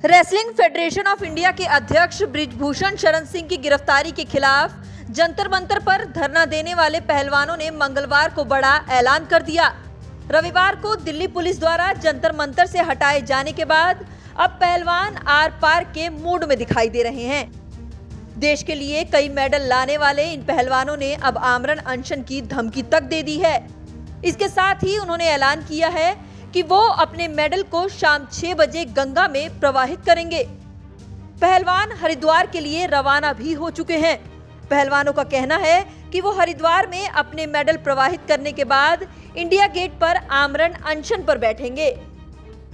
Wrestling federation of India के अध्यक्ष बृजभूषण शरण सिंह की गिरफ्तारी के खिलाफ जंतर मंतर पर धरना देने वाले पहलवानों ने मंगलवार को बड़ा ऐलान कर दिया। रविवार को दिल्ली पुलिस द्वारा जंतर मंतर से हटाए जाने के बाद अब पहलवान आर पार के मूड में दिखाई दे रहे हैं। देश के लिए कई मेडल लाने वाले इन पहलवानों ने अब आमरण अनशन की धमकी तक दे दी है। इसके साथ ही उन्होंने ऐलान किया है कि वो अपने मेडल को शाम 6 बजे गंगा में प्रवाहित करेंगे। पहलवान हरिद्वार के लिए रवाना भी हो चुके हैं। पहलवानों का कहना है कि वो हरिद्वार में अपने मेडल प्रवाहित करने के बाद इंडिया गेट पर आमरण अनशन पर बैठेंगे।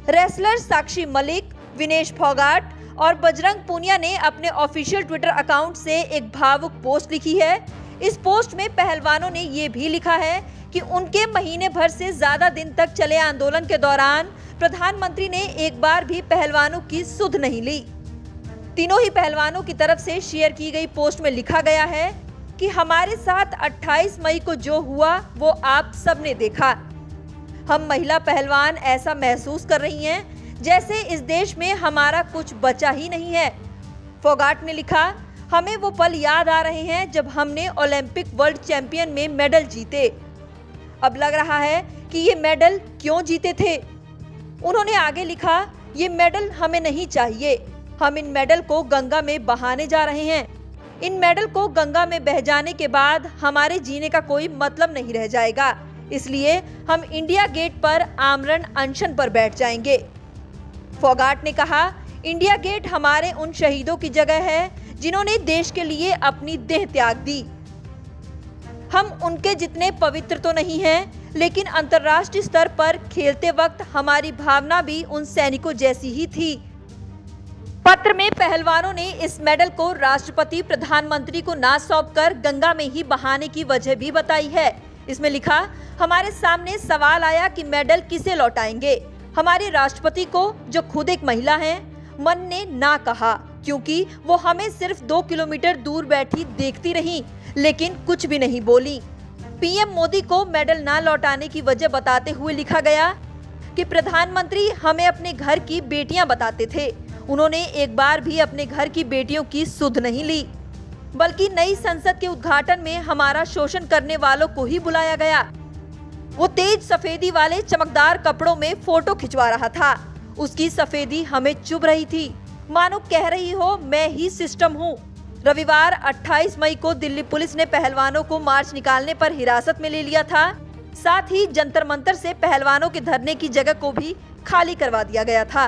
रेसलर साक्षी मलिक, विनेश फोगाट और बजरंग पूनिया ने अपने ऑफिशियल ट्विटर अकाउंट से एक भावुक पोस्ट लिखी है। इस पोस्ट में पहलवानों ने ये भी लिखा है कि उनके महीने भर से ज्यादा दिन तक चले आंदोलन के दौरान प्रधानमंत्री ने एक बार भी पहलवानों की सुध नहीं ली। तीनों ही पहलवानों की तरफ से शेयर की गई पोस्ट में लिखा गया है कि हमारे साथ 28 मई को जो हुआ वो आप सबने देखा। हम महिला पहलवान ऐसा महसूस कर रही हैं जैसे इस देश में हमारा कुछ बचा ही नहीं है। फोगाट ने लिखा, हमें वो पल याद आ रहे हैं जब हमने ओलंपिक वर्ल्ड चैंपियन में मेडल जीते। अब लग रहा है कि ये मेडल क्यों जीते थे। उन्होंने आगे लिखा, ये मेडल हमें नहीं चाहिए। हम इन मेडल को गंगा में बहाने जा रहे हैं। इन मेडल को गंगा में बह जाने के बाद हमारे जीने का कोई मतलब नहीं रह जाएगा। इसलिए हम इंडिया गेट पर आमरण अनशन पर बैठ जाएंगे। फोगाट ने कहा, इंडिया गेट हमारे उन शहीदों की जगह है जिन्होंने देश के लिए अपनी देह त्याग दी। हम उनके जितने पवित्र तो नहीं हैं, लेकिन अंतर्राष्ट्रीय स्तर पर खेलते वक्त हमारी भावना भी उन सैनिकों जैसी ही थी। पत्र में पहलवानों ने इस मेडल को राष्ट्रपति प्रधानमंत्री को ना सौंपकर गंगा में ही बहाने की वजह भी बताई है। इसमें लिखा, हमारे सामने सवाल आया कि मेडल किसे लौटाएंगे। हमारे राष्ट्रपति को, जो खुद एक महिला हैं, मन ने ना कहा, क्योंकि वो हमें सिर्फ 2 किलोमीटर दूर बैठी देखती रही, लेकिन कुछ भी नहीं बोली। पीएम मोदी को मेडल ना लौटाने की वजह बताते हुए लिखा गया कि प्रधानमंत्री हमें अपने घर की बेटियां बताते थे। उन्होंने एक बार भी अपने घर की बेटियों की सुध नहीं ली, बल्कि नई संसद के उद्घाटन में हमारा शोषण करने वालों को ही बुलाया गया। वो तेज सफेदी वाले चमकदार कपड़ों में फोटो खिंचवा रहा था। उसकी सफेदी हमें चुभ रही थी, मानो कह रही हो मैं ही सिस्टम हूँ। रविवार 28 मई को दिल्ली पुलिस ने पहलवानों को मार्च निकालने पर हिरासत में ले लिया था। साथ ही जंतर मंतर से पहलवानों के धरने की जगह को भी खाली करवा दिया गया था।